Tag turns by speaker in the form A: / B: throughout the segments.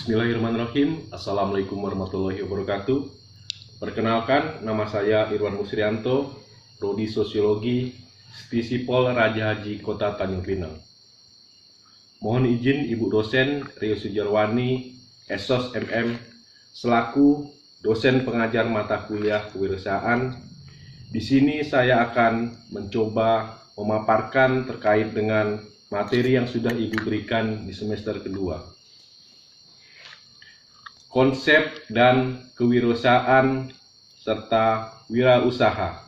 A: Bismillahirrahmanirrahim. Assalamualaikum warahmatullahi wabarakatuh. Perkenalkan, nama saya Irwan Musrianto, Prodi Sosiologi, Stisipol Raja Haji Kota Tanjung Pinang. Mohon izin Ibu dosen Rio Sujarwani, Esos MM, selaku dosen pengajar mata kuliah kewirausahaan. Di sini saya akan mencoba memaparkan terkait dengan materi yang sudah Ibu berikan di semester kedua. Konsep dan kewirausahaan serta wirausaha.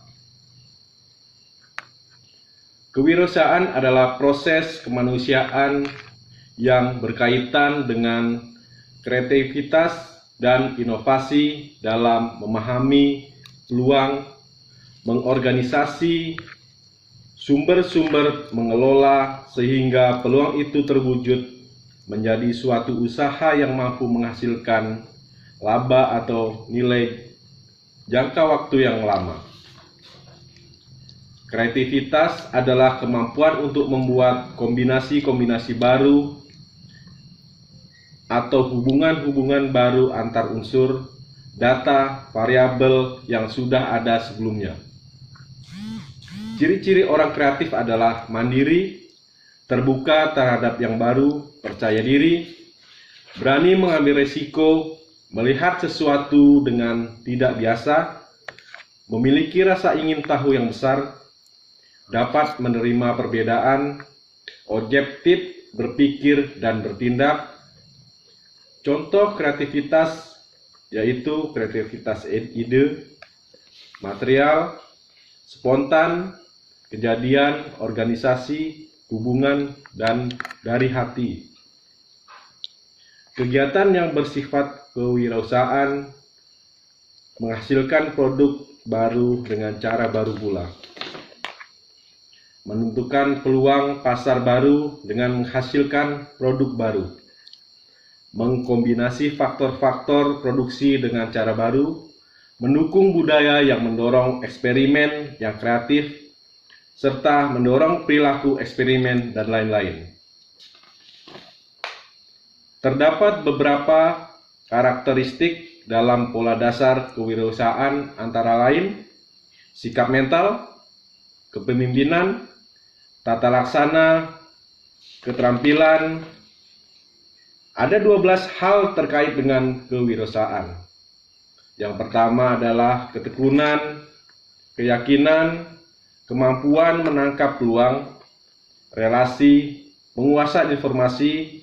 A: Kewirausahaan adalah proses kemanusiaan yang berkaitan dengan kreativitas dan inovasi dalam memahami peluang, mengorganisasi sumber-sumber, mengelola sehingga peluang itu terwujud menjadi suatu usaha yang mampu menghasilkan laba atau nilai jangka waktu yang lama. Kreativitas adalah kemampuan untuk membuat kombinasi-kombinasi baru atau hubungan-hubungan baru antar unsur, data, variabel yang sudah ada sebelumnya. Ciri-ciri orang kreatif adalah mandiri, terbuka terhadap yang baru, percaya diri, berani mengambil risiko, melihat sesuatu dengan tidak biasa, memiliki rasa ingin tahu yang besar, dapat menerima perbedaan, objektif, berpikir, dan bertindak. Contoh kreativitas yaitu kreativitas ide, material, spontan, kejadian, organisasi, hubungan, dan dari hati. Kegiatan yang bersifat kewirausahaan menghasilkan produk baru dengan cara baru pula. Menentukan peluang pasar baru dengan menghasilkan produk baru. Mengkombinasi faktor-faktor produksi dengan cara baru. Mendukung budaya yang mendorong eksperimen yang kreatif, serta mendorong perilaku eksperimen dan lain-lain. Terdapat beberapa karakteristik dalam pola dasar kewirausahaan antara lain sikap mental, kepemimpinan, tata laksana, keterampilan. Ada 12 hal terkait dengan kewirausahaan. Yang pertama adalah ketekunan, keyakinan, kemampuan menangkap peluang, relasi, menguasai informasi,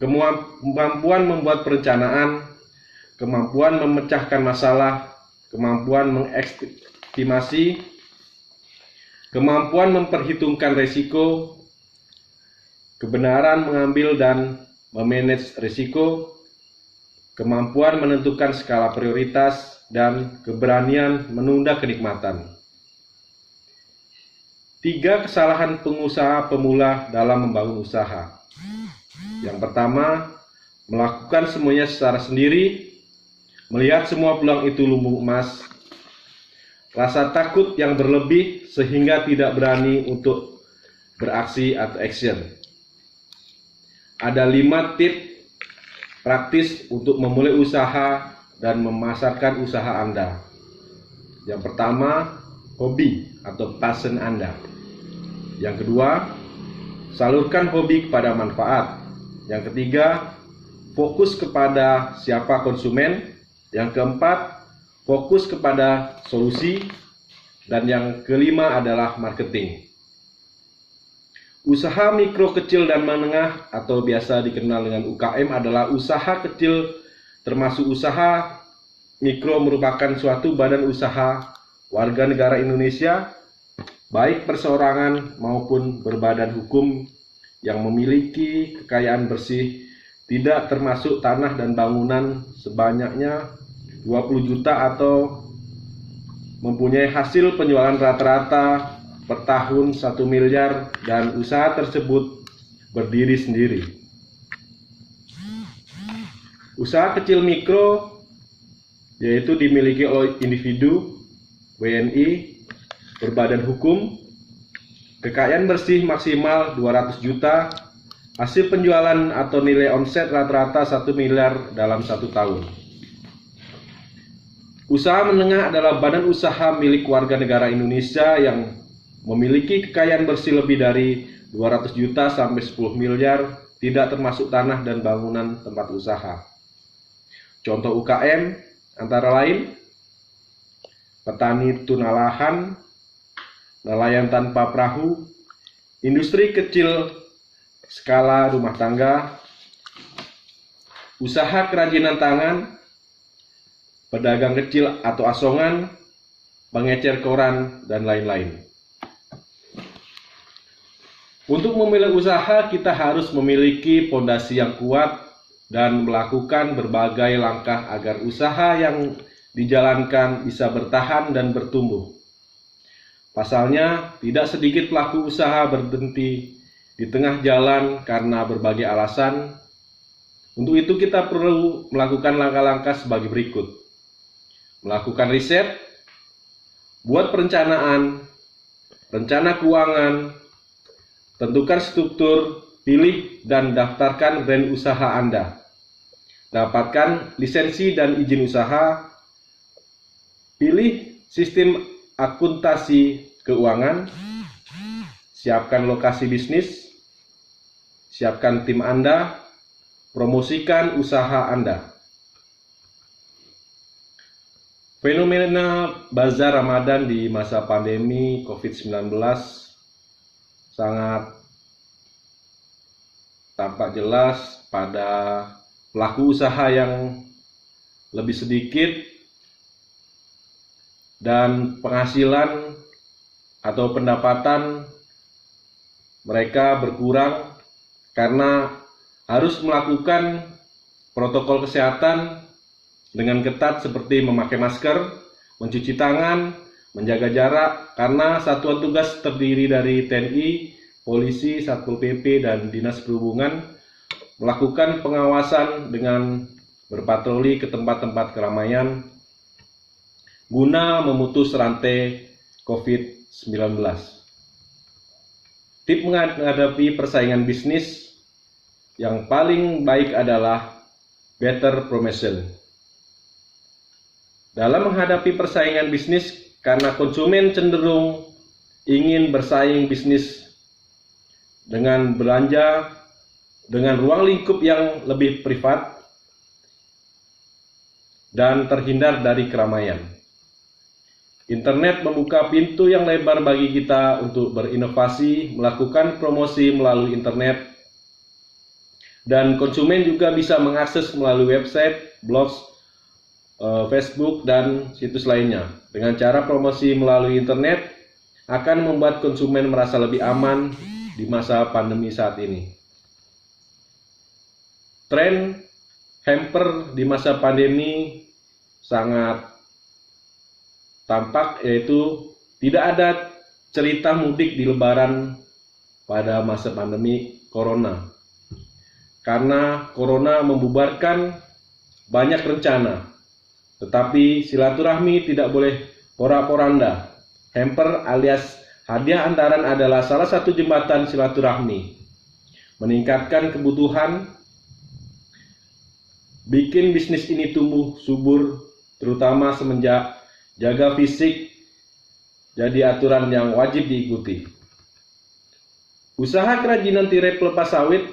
A: kemampuan membuat perencanaan, kemampuan memecahkan masalah, kemampuan mengestimasi, kemampuan memperhitungkan risiko, kebenaran mengambil dan memanage risiko, kemampuan menentukan skala prioritas, dan keberanian menunda kenikmatan. 3 kesalahan pengusaha pemula dalam membangun usaha. Yang pertama, melakukan semuanya secara sendiri, melihat semua peluang itu lumbung emas, rasa takut yang berlebih sehingga tidak berani untuk beraksi atau action. Ada 5 tips praktis untuk memulai usaha dan memasarkan usaha Anda. Yang pertama, hobi atau passion Anda. Yang kedua, salurkan hobi kepada manfaat. Yang ketiga, fokus kepada siapa konsumen. Yang keempat, fokus kepada solusi. Dan yang kelima adalah marketing. Usaha mikro, kecil, dan menengah atau biasa dikenal dengan UKM adalah usaha kecil termasuk usaha mikro merupakan suatu badan usaha warga negara Indonesia baik perseorangan maupun berbadan hukum yang memiliki kekayaan bersih tidak termasuk tanah dan bangunan sebanyaknya 20 juta atau mempunyai hasil penjualan rata-rata per tahun 1 miliar dan usaha tersebut berdiri sendiri. Usaha kecil mikro yaitu dimiliki oleh individu, WNI, berbadan hukum, kekayaan bersih maksimal 200 juta Hasil penjualan atau nilai omset rata-rata 1 miliar dalam 1 tahun. Usaha menengah adalah badan usaha milik warga negara Indonesia yang memiliki kekayaan bersih lebih dari 200 juta sampai 10 miliar, tidak termasuk tanah dan bangunan tempat usaha. Contoh UKM antara lain petani tuna lahan, nelayan tanpa perahu, industri kecil skala rumah tangga, usaha kerajinan tangan, pedagang kecil atau asongan, pengecer koran, dan lain-lain. Untuk memilih usaha, kita harus memiliki fondasi yang kuat dan melakukan berbagai langkah agar usaha yang dijalankan bisa bertahan dan bertumbuh. Pasalnya, tidak sedikit pelaku usaha berhenti di tengah jalan karena berbagai alasan. Untuk itu kita perlu melakukan langkah-langkah sebagai berikut. Melakukan riset, buat perencanaan, rencana keuangan, tentukan struktur, pilih dan daftarkan brand usaha Anda. Dapatkan lisensi dan izin usaha, pilih sistem akuntansi keuangan, siapkan lokasi bisnis, siapkan tim Anda, promosikan usaha Anda. Fenomena bazar Ramadan di masa pandemi COVID-19 sangat tampak jelas pada pelaku usaha yang lebih sedikit dan penghasilan atau pendapatan mereka berkurang karena harus melakukan protokol kesehatan dengan ketat seperti memakai masker, mencuci tangan, menjaga jarak karena satuan tugas terdiri dari TNI, polisi, Satpol PP, dan Dinas Perhubungan melakukan pengawasan dengan berpatroli ke tempat-tempat keramaian guna memutus rantai COVID-19. Tip menghadapi persaingan bisnis yang paling baik adalah better promotion. Dalam menghadapi persaingan bisnis, karena konsumen cenderung ingin bersaing bisnis dengan belanja dengan ruang lingkup yang lebih privat dan terhindar dari keramaian. Internet membuka pintu yang lebar bagi kita untuk berinovasi, melakukan promosi melalui internet, dan konsumen juga bisa mengakses melalui website, blogs, Facebook, dan situs lainnya. Dengan cara promosi melalui internet akan membuat konsumen merasa lebih aman di masa pandemi saat ini. Tren hamper di masa pandemi sangat tampak, yaitu tidak ada cerita mudik di Lebaran pada masa pandemi Corona. Karena Corona membubarkan banyak rencana, tetapi silaturahmi tidak boleh porak-poranda. Hamper alias hadiah antaran adalah salah satu jembatan silaturahmi, meningkatkan kebutuhan, bikin bisnis ini tumbuh subur, terutama semenjak jaga fisik jadi aturan yang wajib diikuti. Usaha kerajinan tirai pelepas sawit.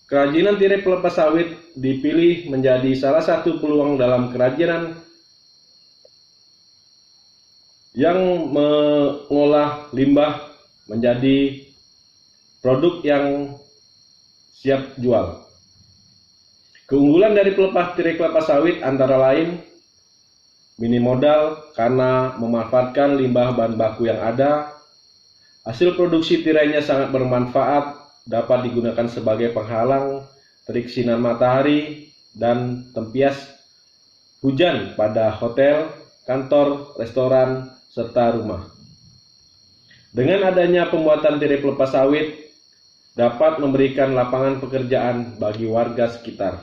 A: Kerajinan tirai pelepas sawit dipilih menjadi salah satu peluang dalam kerajinan yang mengolah limbah menjadi produk yang siap jual. Keunggulan dari pelepas tirai kelapa sawit antara lain minim modal karena memanfaatkan limbah bahan baku yang ada. Hasil produksi tirainya sangat bermanfaat, dapat digunakan sebagai penghalang terik sinar matahari dan tempias hujan pada hotel, kantor, restoran, serta rumah. Dengan adanya pembuatan tirai pelepas sawit dapat memberikan lapangan pekerjaan bagi warga sekitar.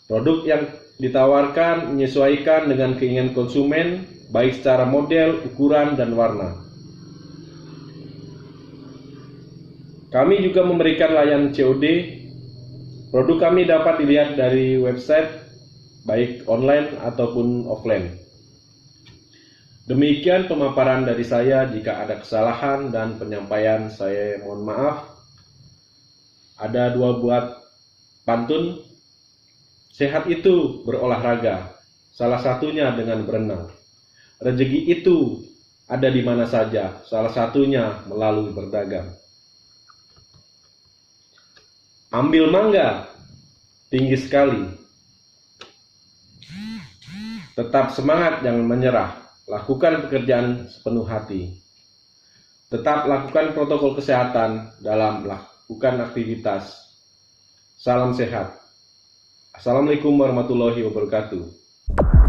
A: Produk yang ditawarkan menyesuaikan dengan keinginan konsumen, baik secara model, ukuran, dan warna. Kami juga memberikan layanan COD. Produk kami dapat dilihat dari website, baik online ataupun offline. Demikian pemaparan dari saya. Jika ada kesalahan dan penyampaian, saya mohon maaf. Ada 2 buat pantun. Sehat itu berolahraga, salah satunya dengan berenang. Rezeki itu ada di mana saja, salah satunya melalui berdagang. Ambil mangga, tinggi sekali. Tetap semangat, jangan menyerah. Lakukan pekerjaan sepenuh hati. Tetap lakukan protokol kesehatan dalam melakukan aktivitas. Salam sehat. Assalamualaikum warahmatullahi wabarakatuh.